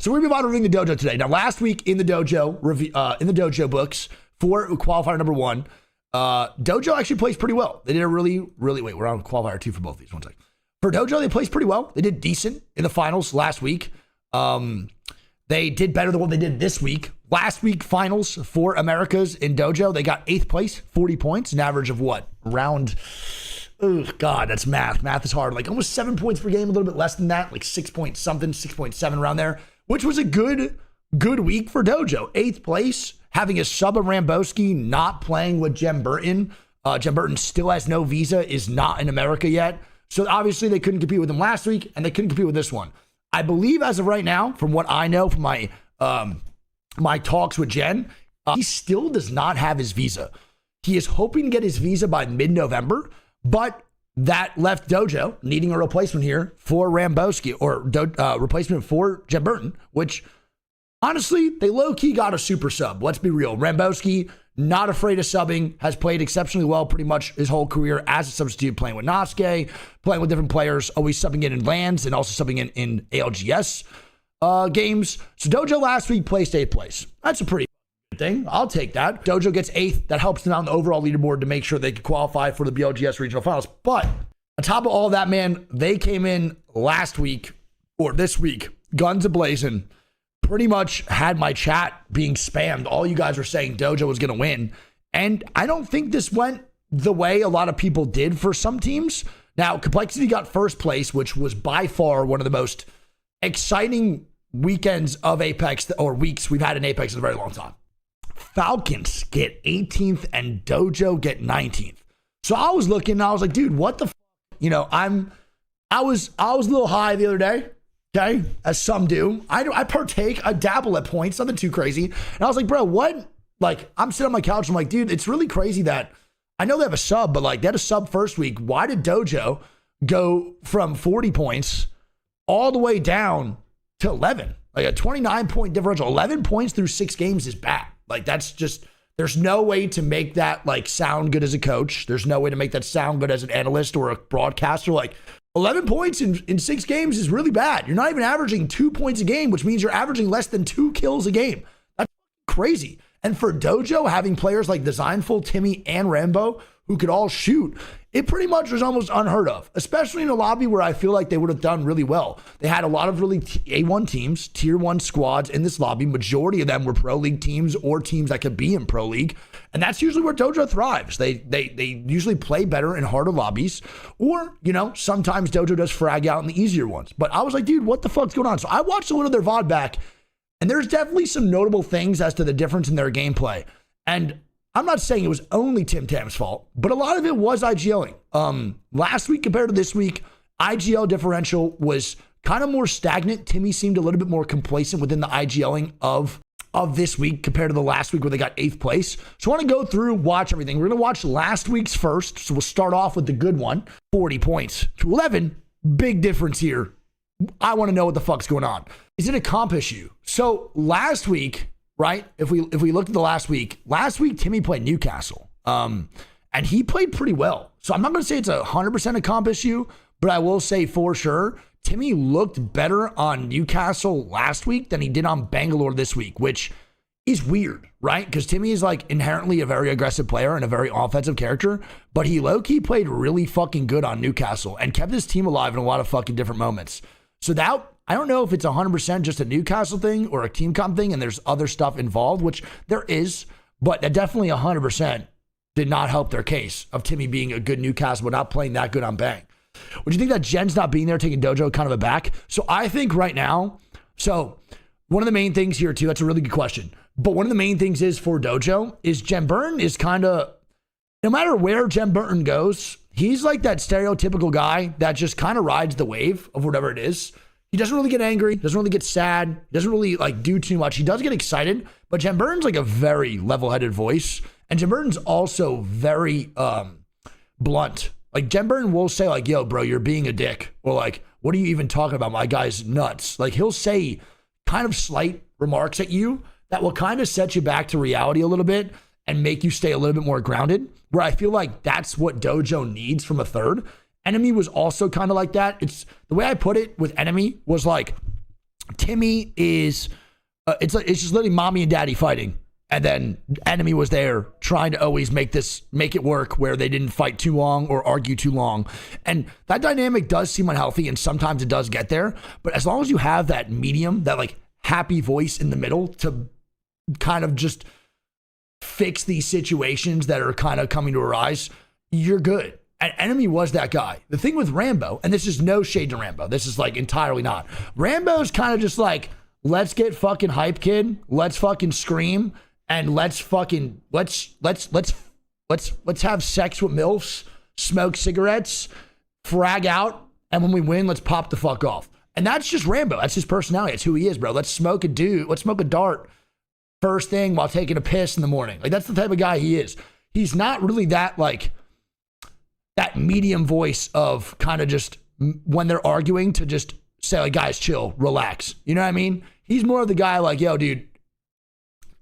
So we're going to be monitoring the dojo today. Now, last week in the dojo review, in the dojo books for qualifier number 1, dojo actually placed pretty well. They did a really, wait, we're on qualifier 2 for both of these. One second. For dojo, they placed pretty well. They did decent in the finals last week. They did better than what they did this week. Last week, finals for Americas in dojo, they got 8th place, 40 points, an average of what? Around, oh God, that's math. Math is hard. Like almost 7 points per game, a little bit less than that, like 6 point something, 6.7 around there, which was a good week for dojo. 8th place, having a sub of Ramboski, not playing with Jem Burton. Jem Burton still has no visa, is not in America yet. So obviously they couldn't compete with him last week, and they couldn't compete with this one. I believe as of right now, from what I know from my my talks with Jen, he still does not have his visa. He is hoping to get his visa by mid-November, but that left dojo needing a replacement here for Ramboski, or replacement for Jem Burton, which honestly, they low-key got a super sub. Let's be real. Ramboski, not afraid of subbing, has played exceptionally well pretty much his whole career as a substitute, playing with Nicewigg, playing with different players, always subbing in lands and also subbing in ALGS games. So dojo last week placed 8th place. That's a pretty good thing. I'll take that. Dojo gets 8th. That helps them out on the overall leaderboard to make sure they can qualify for the BLGS regional finals. But on top of all that, man, they came in last week, or this week, guns a-blazing. Pretty much had my chat being spammed. All you guys were saying dojo was going to win. And I don't think this went the way a lot of people did for some teams. Now, Complexity got 1st place, which was by far one of the most exciting weekends of Apex, or weeks we've had in Apex in a very long time. Falcons get 18th and dojo get 19th. So I was looking and I was like, dude, what the You know, I was a little high the other day. Okay, as some do. I partake, I dabble at points, nothing too crazy. And I was like, bro, what? Like, I'm sitting on my couch, I'm like, dude, it's really crazy that I know they have a sub, but like, they had a sub first week. Why did dojo go from 40 points all the way down to 11? Like a 29-point differential. 11 points through 6 games is bad. Like, that's just, there's no way to make that like sound good as a coach. There's no way to make that sound good as an analyst or a broadcaster. Like, 11 points in 6 games is really bad. You're not even averaging 2 points a game, which means you're averaging less than 2 kills a game. That's crazy. And for dojo, having players like Designful, Timmy, and Rambo who could all shoot, it pretty much was almost unheard of, especially in a lobby where I feel like they would have done really well. They had a lot of really A1 teams, tier 1 squads in this lobby. Majority of them were pro league teams or teams that could be in pro league. And that's usually where dojo thrives. They usually play better in harder lobbies, or, you know, sometimes dojo does frag out in the easier ones. But I was like, dude, what the fuck's going on? So I watched a little of their VOD back, and there's definitely some notable things as to the difference in their gameplay. And I'm not saying it was only Tim Tam's fault, but a lot of it was IGLing. Last week compared to this week, IGL differential was kind of more stagnant. Timmy seemed a little bit more complacent within the IGLing of this week compared to the last week where they got 8th place. So I want to go through, watch everything. We're going to watch last week's first. So we'll start off with the good one, 40 points to 11. Big difference here. I want to know what the fuck's going on. Is it a comp issue? So last week, right? If we look at the last week, Timmy played Newcastle, and he played pretty well. So I'm not going to say it's 100% a comp issue, but I will say for sure, Timmy looked better on Newcastle last week than he did on Bangalore this week, which is weird, right? Because Timmy is like inherently a very aggressive player and a very offensive character, but he low-key played really fucking good on Newcastle and kept his team alive in a lot of fucking different moments. So that, I don't know if it's 100% just a Newcastle thing or a team comp thing and there's other stuff involved, which there is, but that definitely 100% did not help their case of Timmy being a good Newcastle but not playing that good on Bang. Would you think that Jen's not being there taking dojo kind of a back? So I think right now, so one of the main things here too, that's a really good question, but one of the main things is for dojo is Jem Burton is kind of, no matter where Jem Burton goes, he's like that stereotypical guy that just kind of rides the wave of whatever it is. He doesn't really get angry, doesn't really get sad, doesn't really like do too much. He does get excited, but Jem Burton's like a very level-headed voice. And Jem Burton's also very blunt. Like Jem Burton will say like, yo, bro, you're being a dick. Or like, what are you even talking about? My guy's nuts. Like he'll say kind of slight remarks at you that will kind of set you back to reality a little bit and make you stay a little bit more grounded, where I feel like that's what dojo needs from a third. Enemy was also kind of like that. It's the way I put it with Enemy was like, Timmy is, it's just literally mommy and daddy fighting. And then enemy was there trying to always make it work where they didn't fight too long or argue too long. And that dynamic does seem unhealthy, and sometimes it does get there. But as long as you have that medium, that like happy voice in the middle to kind of just fix these situations that are kind of coming to arise, you're good. And enemy was that guy. The thing with Rambo, and this is no shade to Rambo, this is like entirely not. Rambo's kind of just like, let's get fucking hype, kid. Let's fucking scream. And let's have sex with MILFs, smoke cigarettes, frag out, and when we win, let's pop the fuck off. And that's just Rambo. That's his personality. That's who he is, bro. Let's smoke a dart first thing while taking a piss in the morning. Like, that's the type of guy he is. He's not really that, like, that medium voice of kind of just when they're arguing to just say, like, guys, chill, relax. You know what I mean? He's more of the guy like, yo, dude.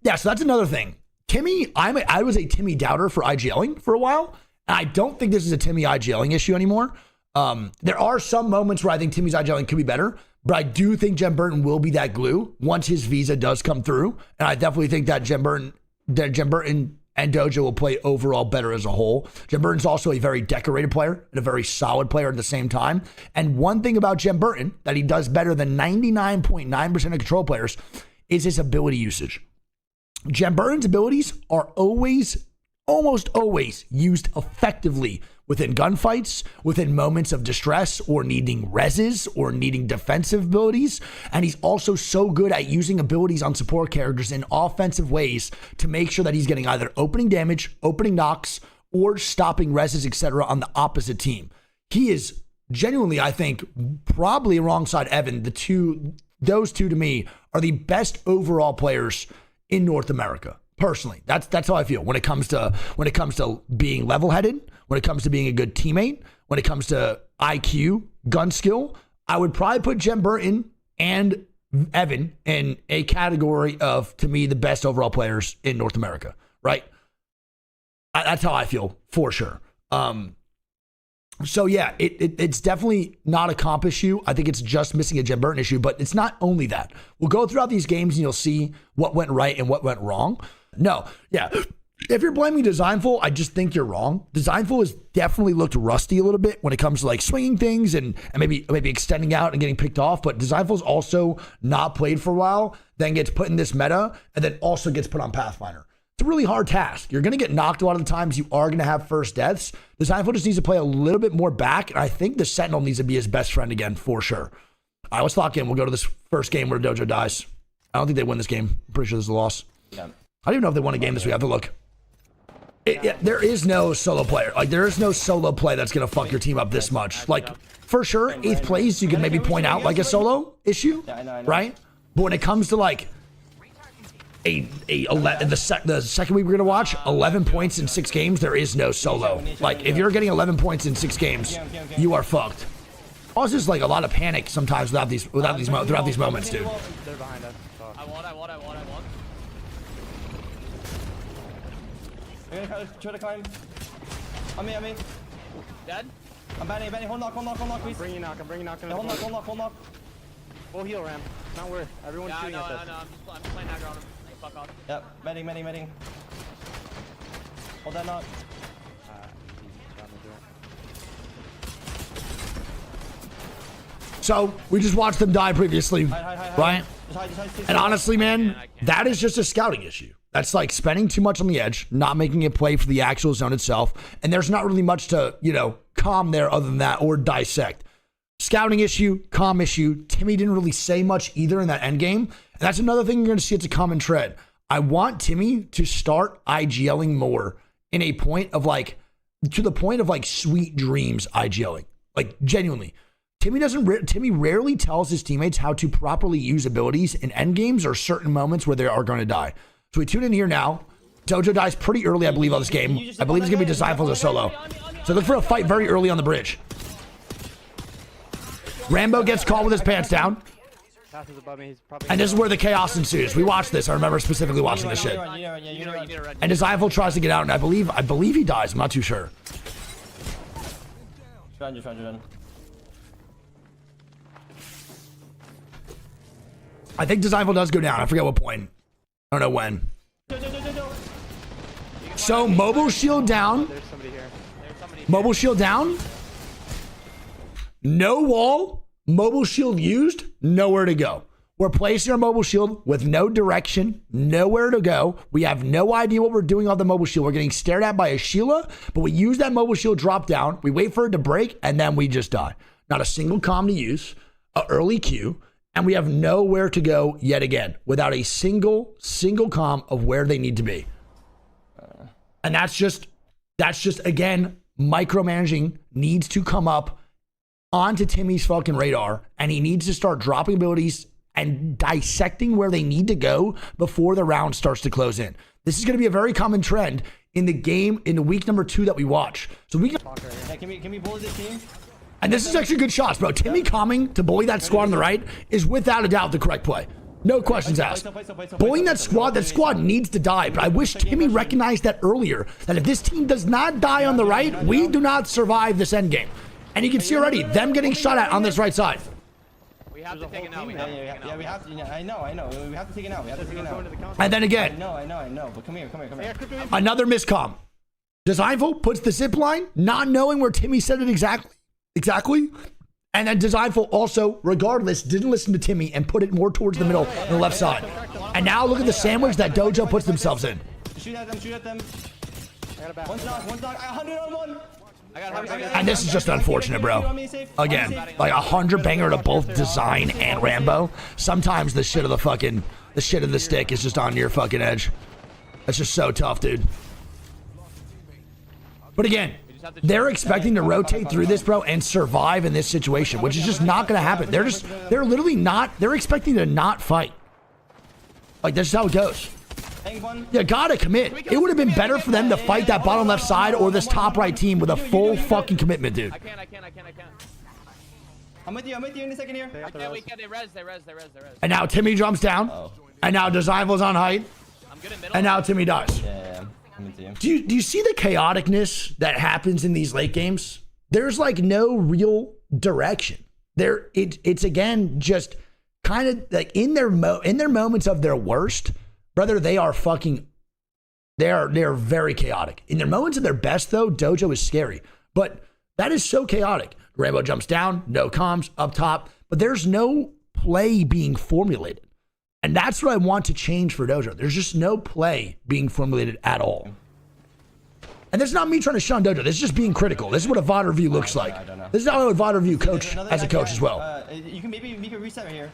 Yeah, so that's another thing. Timmy, I was a Timmy doubter for IGLing for a while. And I don't think this is a Timmy IGLing issue anymore. There are some moments where I think Timmy's IGLing could be better, but I do think Jem Burton will be that glue once his visa does come through. And I definitely think that Jem Burton and Dojo will play overall better as a whole. Jem Burton's also a very decorated player and a very solid player at the same time. And one thing about Jem Burton that he does better than 99.9% of control players is his ability usage. Jem Burton's abilities are almost always used effectively within gunfights, within moments of distress, or needing reses, or needing defensive abilities. And he's also so good at using abilities on support characters in offensive ways to make sure that he's getting either opening damage, opening knocks, or stopping reses, etc. on the opposite team. He is genuinely, I think, probably alongside Evan, those two to me are the best overall players in North America. Personally, that's how I feel when it comes to being level-headed, when it comes to being a good teammate, when it comes to IQ, gun skill. I would probably put Jem Burton and Evan in a category of, to me, the best overall players in North America, right? That's how I feel, for sure. So yeah, it's definitely not a comp issue. I think it's just missing a Jem Burton issue, but it's not only that. We'll go throughout these games and you'll see what went right and what went wrong. No, yeah. If you're blaming Designful, I just think you're wrong. Designful has definitely looked rusty a little bit when it comes to like swinging things and maybe extending out and getting picked off. But Designful's also not played for a while, then gets put in this meta, and then also gets put on Pathfinder. It's a really hard task. You're going to get knocked a lot of the times. You are going to have first deaths. Designful just needs to play a little bit more back, and I think the Sentinel needs to be his best friend again, for sure. All right, let's lock in. We'll go to this first game where Dojo dies. I don't think they win this game. I'm pretty sure this is a loss. Yeah. I don't even know if they won a game this week. I have to look. There is no solo player. Like, there is no solo play that's going to fuck your team up this much. Like, for sure, 8th place, you can maybe point out like a solo issue, right? But when it comes to like the second week we're going to watch, 11 points in 6 games, there is no solo. Like, if you're getting 11 points in 6 games, you are fucked. Also, just like a lot of panic sometimes throughout these moments, dude. They're behind us. I want. I'm gonna try to climb. On me. Dead? I'm banning. Hold knock, please. I'm bringing knock. Hold knock. Full heal ramp. Not worth. Everyone's shooting at us. No. I'm just playing hacker on him. Like, fuck off. Yep. Medding. Hold that knock. So, we just watched them die previously, right? And honestly, man, that is just a scouting issue. That's like spending too much on the edge, not making it play for the actual zone itself. And there's not really much to, calm there other than that or dissect. Scouting issue, calm issue. Timmy didn't really say much either in that end game. And that's another thing you're going to see. It's a common thread. I want Timmy to start IGLing more in a point of like, to the point of like sweet dreams IGLing. Like, genuinely. Timmy rarely tells his teammates how to properly use abilities in end games or certain moments where they are going to die. So we tune in here now. Dojo dies pretty early, I believe, on this game. I believe he's going to be Designful as a solo. So look for a fight very early on the bridge. Rambo gets caught with his pants down. And this is where the chaos ensues. We watched this. I remember specifically watching this shit. And Designful tries to get out, and I believe he dies. I'm not too sure. I think Designful does go down. I forget what point. I don't know when. So mobile shield down. There's somebody here. Mobile shield down. No wall. Mobile shield used. Nowhere to go. We're placing our mobile shield with no direction, nowhere to go. We have no idea what we're doing on the mobile shield. We're getting stared at by a Sheila, but we use that mobile shield drop down. We wait for it to break, and then we just die. Not a single comm to use, an early Q, and we have nowhere to go yet again without a single comm of where they need to be. And that's just again, micromanaging needs to come up onto Timmy's fucking radar, and he needs to start dropping abilities and dissecting where they need to go before the round starts to close in. This is going to be a very common trend in the game in the week number 2 that we watch. So we can we bully this team? And this is actually good shots, bro. Timmy coming to bully that squad on the right is without a doubt the correct play. No questions asked. Bullying that squad needs to die. But I wish Timmy recognized that earlier, that if this team does not die on the right, we do not survive this end game. And you can see already them getting shot at on this right side. We have to take it now. We have to. I know. We have to take it out. We have to take it out. And then again. I know. But come here. Another miscomm. Designful puts the zip line, not knowing where Timmy said it exactly. And then Designful also, regardless, didn't listen to Timmy and put it more towards the middle on the left side. And now look at the sandwich that Dojo puts themselves in. Shoot at them. One's knock. 100 on one. And this is just unfortunate, bro. Again, like 100 banger to both Design and Rambo. Sometimes the shit of the stick is just on your fucking edge. That's just so tough, dude. But again, they're expecting to rotate through this, bro, and survive in this situation, which is just not going to happen. They're literally not, they're expecting to not fight. Like, that's just how it goes. You gotta commit. It would have been better for them to fight that bottom left side or this top right team with a full fucking commitment, dude. I can't. I'm with you in a second here. We can't. They res. And now Timmy jumps down. And now Designful's on height. I'm good in middle. And now Timmy dies. Yeah. I'm with you. Do you see the chaoticness that happens in these late games? There's like no real direction. It's again just kind of like in their moments of their worst. Brother, they are very chaotic. In their moments of their best, though, Dojo is scary. But that is so chaotic. Rambo jumps down, no comms, up top. But there's no play being formulated. And that's what I want to change for Dojo. There's just no play being formulated at all. And this is not me trying to shun Dojo. This is just being critical. This is what a VOD review looks like. This is how I would VOD review coach as a coach as well. You can maybe reset right here.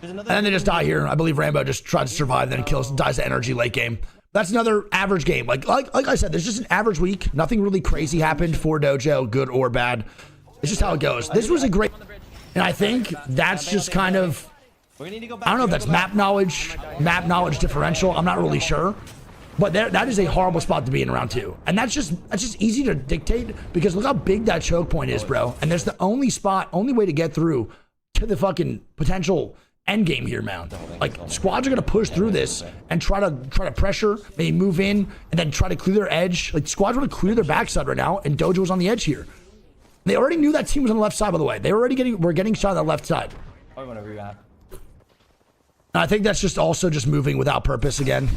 And then they just die here. I believe Rambo just tries to survive, then dies to energy late game. That's another average game. Like I said, there's just an average week. Nothing really crazy happened for Dojo, good or bad. It's just how it goes. This was a great, and I think that's just kind of, I don't know if that's map knowledge differential. I'm not really sure. But that is a horrible spot to be in round 2. And that's just easy to dictate because look how big that choke point is, bro. And there's the only way to get through to the fucking potential end game here, man. Like squads are gonna push through this and try to pressure, maybe move in, and then try to clear their edge. Like squads want to clear their backside right now, and Dojo was on the edge here. They already knew that team was on the left side, by the way. They were getting shot on the left side. I want to revamp. I think that's just also just moving without purpose again.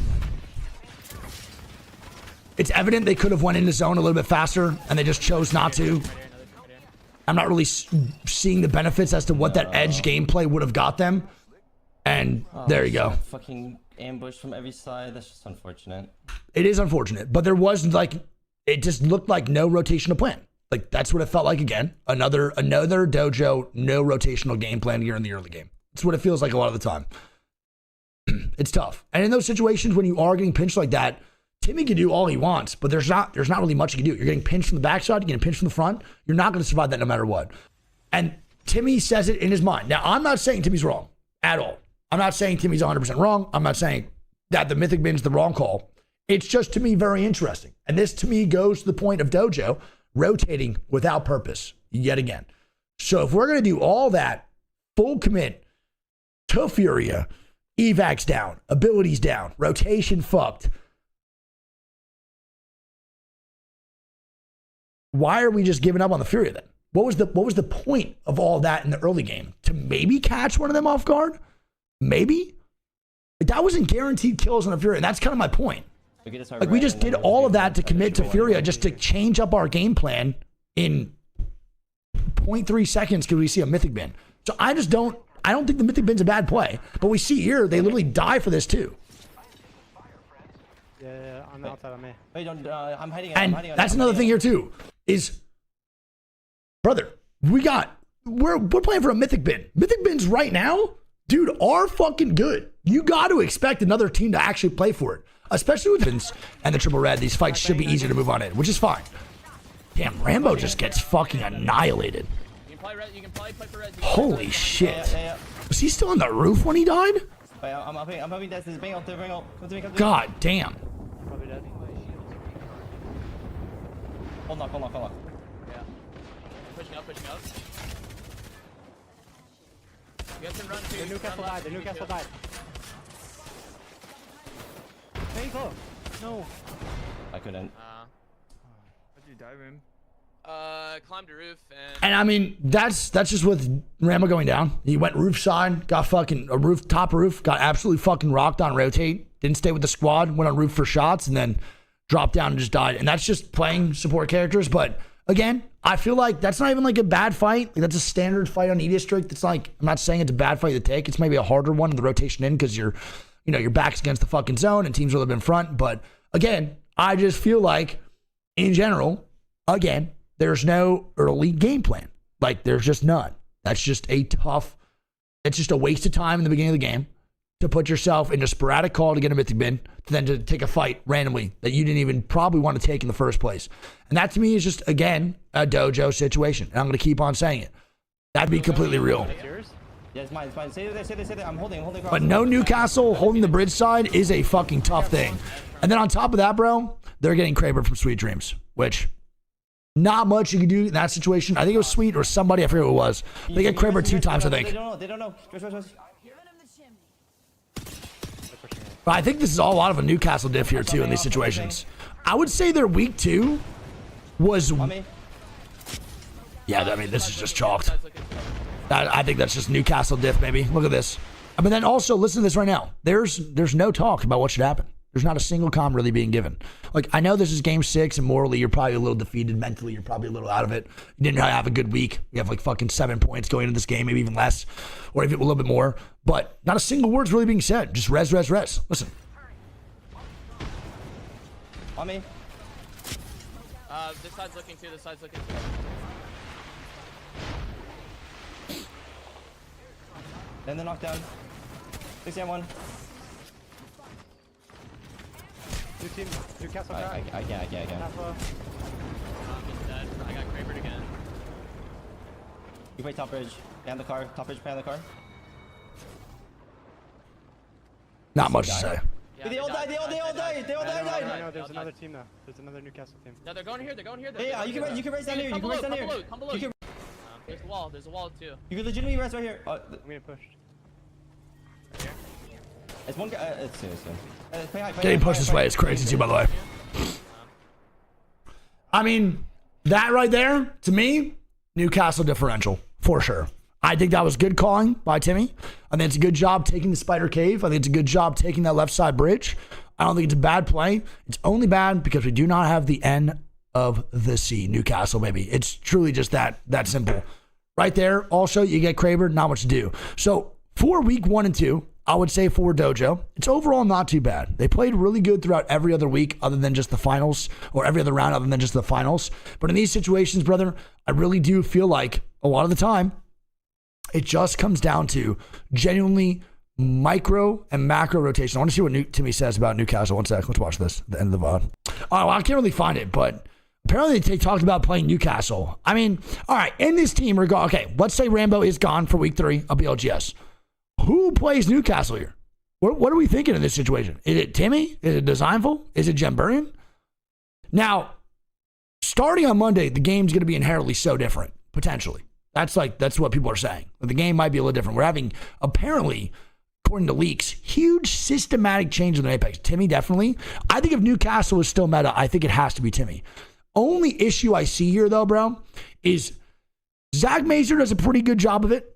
It's evident they could have went into zone a little bit faster, and they just chose not to. I'm not really seeing the benefits as to what that edge gameplay would have got them. And there you go. Fucking ambush from every side. That's just unfortunate. It is unfortunate, but there was it just looked like no rotational plan. Like that's what it felt like again. Another Dojo, no rotational game plan here in the early game. It's what it feels like a lot of the time. It's tough. And in those situations when you are getting pinched like that, Timmy can do all he wants, but there's not really much he can do. You're getting pinched from the backside, you're getting pinched from the front. You're not going to survive that no matter what. And Timmy says it in his mind. Now, I'm not saying Timmy's wrong at all. I'm not saying Timmy's 100% wrong. I'm not saying that the Mythic Bin's the wrong call. It's just, to me, very interesting. And this, to me, goes to the point of Dojo rotating without purpose yet again. So if we're going to do all that, full commit to Furia, evacs down, abilities down, rotation fucked, why are we just giving up on the Furia then? What was the point of all that in the early game? To maybe catch one of them off guard? Maybe. Like, that wasn't guaranteed kills on a Furia. And that's kind of my point. Like, we just did all of that to commit to Furia just to change up our game plan in 0.3 seconds because we see a Mythic bin. So I don't think the Mythic bin's a bad play. But we see here, they literally die for this too. Yeah, on the outside on me. Wait, don't, I'm hiding. And that's another thing here too, is, brother, we're playing for a Mythic bin. Mythic bins right now, dude, are fucking good. You got to expect another team to actually play for it. Especially with Vince and the triple red, these fights should be easier to move on in, which is fine. Damn, Rambo just gets fucking annihilated. You can probably play for res. Holy shit. Yeah. Was he still on the roof when he died? Wait, I'm hoping that's his bring out. Come to me. God damn. Probably dead. Hold on. Yeah. Pushing up. You guys can run too. The Newcastle died. Hey, go. No. I couldn't. How'd you dive in? Climbed the roof and. And I mean, that's just with Rambo going down. He went roof side, got fucking a top roof, got absolutely fucking rocked on rotate, didn't stay with the squad, went on roof for shots, and then dropped down and just died. And that's just playing support characters. But again, I feel like that's not even like a bad fight. Like, that's a standard fight on E-District. It's like, I'm not saying it's a bad fight to take. It's maybe a harder one in the rotation in because your back's against the fucking zone and teams will live in front. But again, I just feel like in general, again, there's no early game plan. Like, there's just none. That's just it's just a waste of time in the beginning of the game to put yourself into sporadic call to get a Mythic bin, to then to take a fight randomly that you didn't even probably want to take in the first place. And that to me is just, again, a dojo situation. And I'm going to keep on saying it. That'd be completely real. It's yours? Yeah, it's mine. Say that. I'm holding. But no Newcastle holding the bridge side is a fucking tough thing. And then on top of that, bro, they're getting Kraber from Sweet Dreams, which not much you can do in that situation. I think it was Sweet or somebody, I forget who it was. They get Kraber 2 times, I think. They don't know. But I think this is all a lot of a Newcastle diff here too in these situations. I would say their week 2 was. Yeah, I mean, this is just chalked. I think that's just Newcastle diff, maybe. Look at this. But then also, listen to this right now. There's no talk about what should happen. There's not a single comm really being given. Like, I know this is game 6, and morally, you're probably a little defeated. Mentally, you're probably a little out of it. You didn't have a good week. You have like fucking 7 points going into this game, maybe even less, or even a little bit more. But not a single word's really being said. Just res. Listen. On me. This side's looking too. Then they're knocked down. 6-1. Newcastle I can't. He's dead. I got Krabered again. You play top bridge. Pan the car. Top bridge, pan the car. Not much to say. Yeah, They all died. No, there's another team though. There's another Newcastle team. No, they're going here. Yeah, you can raise down here. Come below. There's a wall. There's a wall too. You can legitimately rest right here. I'm gonna push. Right here. It's one guy. It's two. Getting pushed this way is crazy too, by the way. I mean, that right there, to me, Newcastle differential, for sure. I think that was good calling by Timmy. I think it's a good job taking the Spider Cave. I think it's a good job taking that left side bridge. I don't think it's a bad play. It's only bad because we do not have the N of the C, Newcastle, baby. It's truly just that simple. Right there, also, you get Kraber, not much to do. So, for week 1 and 2, I would say for Dojo, it's overall not too bad. They played really good throughout every other week other than just the finals, or every other round other than just the finals. But in these situations, brother, I really do feel like a lot of the time, it just comes down to genuinely micro and macro rotation. I want to see what Timmy says about Newcastle. One sec. Let's watch this at the end of the VOD. Oh, I can't really find it, but apparently they talked about playing Newcastle. I mean, all right, in this team, okay, let's say Rambo is gone for week 3 of BLGS. Who plays Newcastle here? What are we thinking in this situation? Is it Timmy? Is it Designful? Is it Jemburian? Now, starting on Monday, the game's going to be inherently so different, potentially. That's what people are saying. The game might be a little different. We're having, apparently, according to leaks, huge systematic changes in Apex. Timmy, definitely. I think if Newcastle is still meta, I think it has to be Timmy. Only issue I see here, though, bro, is Zach Mazer does a pretty good job of it.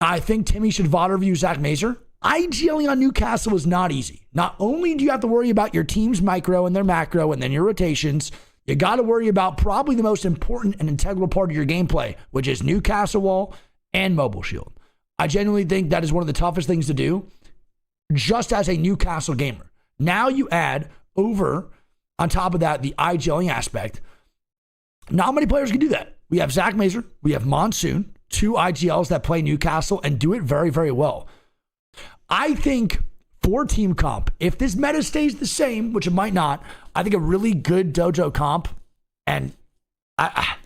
I think Timmy should VOD review Zach Mazer. IGLing on Newcastle is not easy. Not only do you have to worry about your team's micro and their macro and then your rotations, you got to worry about probably the most important and integral part of your gameplay, which is Newcastle wall and mobile shield. I genuinely think that is one of the toughest things to do just as a Newcastle gamer. Now you add over, on top of that, the IGLing aspect. Not many players can do that. We have Zach Mazer, we have Monsoon, 2 IGLs that play Newcastle and do it very, very well. I think for team comp, if this meta stays the same, which it might not, I think a really good Dojo comp, and I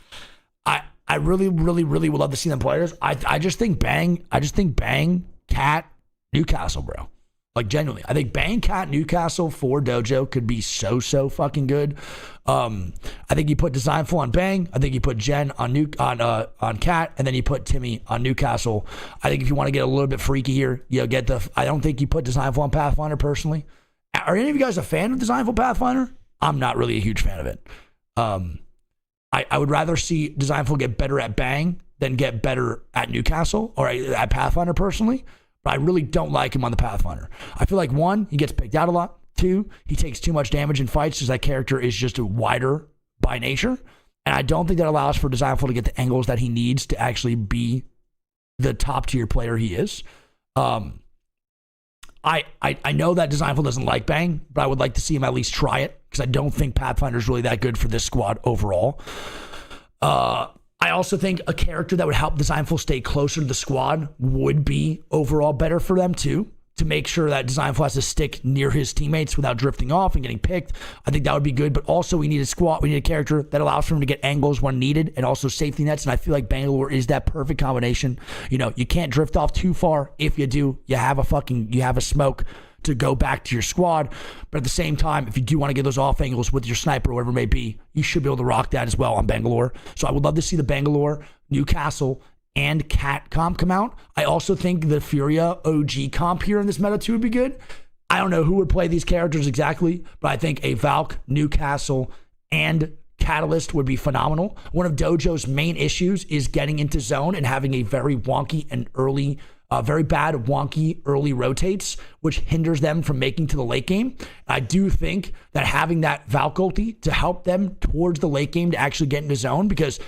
really, really, really would love to see them players. I just think Bang, Cat, Newcastle, bro. Like genuinely, I think Bang, Cat, Newcastle for Dojo could be so fucking good. I think you put Designful on Bang. I think you put Jen on Cat, and then you put Timmy on Newcastle. I think if you want to get a little bit freaky here, I don't think you put Designful on Pathfinder personally. Are any of you guys a fan of Designful Pathfinder? I'm not really a huge fan of it. I would rather see Designful get better at Bang than get better at Newcastle or at Pathfinder personally. But I really don't like him on the Pathfinder. I feel like 1, he gets picked out a lot. 2, he takes too much damage in fights because that character is just wider by nature. And I don't think that allows for Designful to get the angles that he needs to actually be the top tier player he is. I know that Designful doesn't like Bang, but I would like to see him at least try it because I don't think Pathfinder is really that good for this squad overall. I also think a character that would help Designful stay closer to the squad would be overall better for them too, to make sure that Designful has to stick near his teammates without drifting off and getting picked. I think that would be good, but also we need a character that allows for him to get angles when needed and also safety nets, and I feel like Bangalore is that perfect combination. You can't drift off too far. If you do, you have a smoke to go back to your squad. But at the same time, if you do want to get those off angles with your sniper or whatever it may be, you should be able to rock that as well on Bangalore. So I would love to see the Bangalore, Newcastle, and Cat comp come out. I also think the Furia OG comp here in this meta too would be good. I don't know who would play these characters exactly, but I think a Valk, Newcastle, and Catalyst would be phenomenal. One of Dojo's main issues is getting into zone and having a very wonky and early very bad, wonky early rotates, which hinders them from making to the late game. I do think that having that Valk ulti to help them towards the late game to actually get into zone, because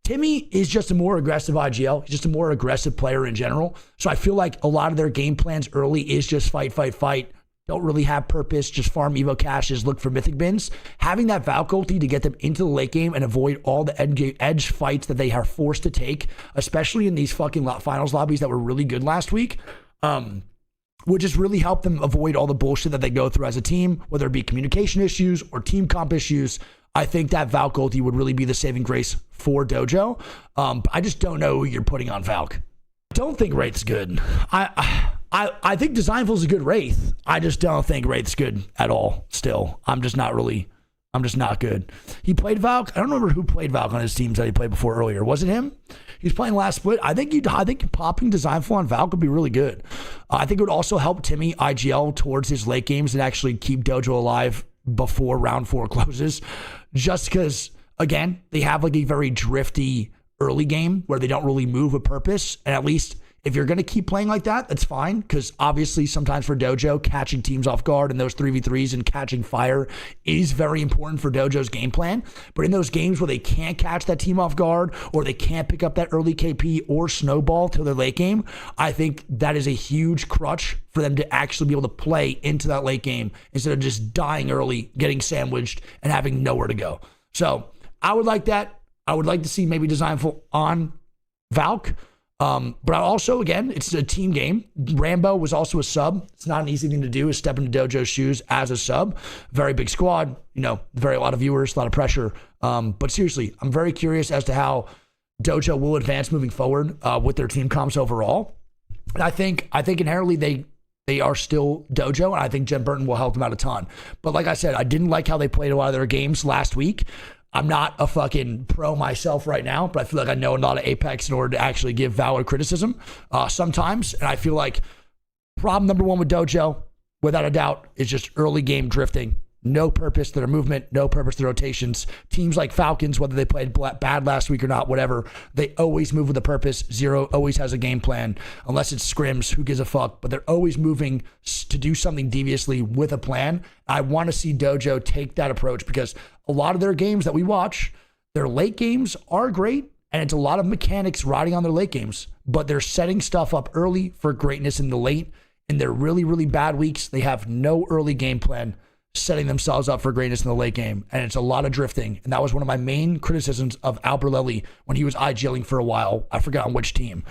Timmy is just a more aggressive IGL. He's just a more aggressive player in general. So I feel like a lot of their game plans early is just fight. Don't really have purpose, just farm Evo caches, look for mythic bins. Having that Valk ulti to get them into the late game and avoid all the edge fights that they are forced to take, especially in these fucking finals lobbies that were really good last week, would just really help them avoid all the bullshit that they go through as a team, whether it be communication issues or team comp issues. I think that Valk ulti would really be the saving grace for Dojo. I just don't know who you're putting on Valk. Don't think Wraith's good. I think Designful's a good Wraith. I just don't think Wraith's good at all still. I'm just not good. He played Valk. I don't remember who played Valk on his teams that he played before earlier. Was it him? He's playing last split. I think popping Designful on Valk would be really good. I think it would also help Timmy IGL towards his late games and actually keep Dojo alive before round 4 closes. Just because, again, they have like a very drifty early game where they don't really move with purpose. And at least if you're going to keep playing like that, that's fine. Because obviously sometimes for Dojo, catching teams off guard and those 3v3s and catching fire is very important for Dojo's game plan. But in those games where they can't catch that team off guard or they can't pick up that early KP or snowball till their late game, I think that is a huge crutch for them to actually be able to play into that late game instead of just dying early, getting sandwiched, and having nowhere to go. So I would like that. I would like to see maybe Designful on Valk. But also, again, it's a team game. Rambo was also a sub. It's not an easy thing to do, is step into Dojo's shoes as a sub. Very big squad, a lot of viewers, a lot of pressure. But seriously, I'm very curious as to how Dojo will advance moving forward with their team comps overall. And I think inherently they are still Dojo, and I think Jen Burton will help them out a ton. But like I said, I didn't like how they played a lot of their games last week. I'm not a fucking pro myself right now, but I feel like I know a lot of Apex in order to actually give valid criticism sometimes. And I feel like problem number 1 with Dojo, without a doubt, is just early game drifting. no purpose to their movement, no purpose to rotations. Teams like Falcons, whether they played bad last week or not, whatever, they always move with a purpose. Zero always has a game plan, unless it's scrims, who gives a fuck, but they're always moving to do something deviously with a plan. I want to see Dojo take that approach because a lot of their games that we watch, their late games are great, and it's a lot of mechanics riding on their late games, but they're setting stuff up early for greatness in the late. In their really, really bad weeks, they have no early game plan, setting themselves up for greatness in the late game. And it's a lot of drifting. And that was one of my main criticisms of Alberlelli when he was IGLing for a while. I forgot on which team.